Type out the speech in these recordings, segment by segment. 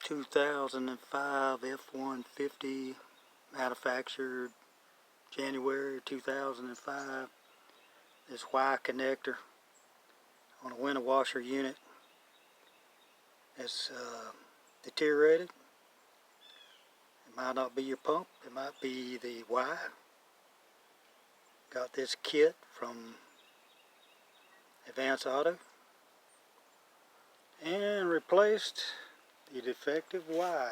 2005 F150, manufactured January 2005. This Y connector on a window washer unit is deteriorated. It might not be your pump, it might be the Y. Got this kit from Advance Auto and replaced the defective Y.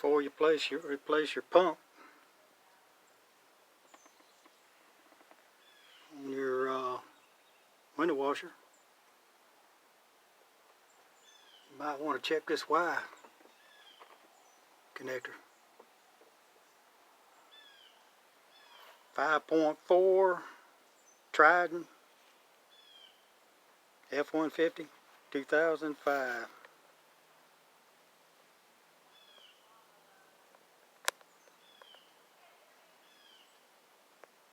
Before you replace your pump on your window washer, you might want to check this Y connector. 5.4 Trident F150 2005.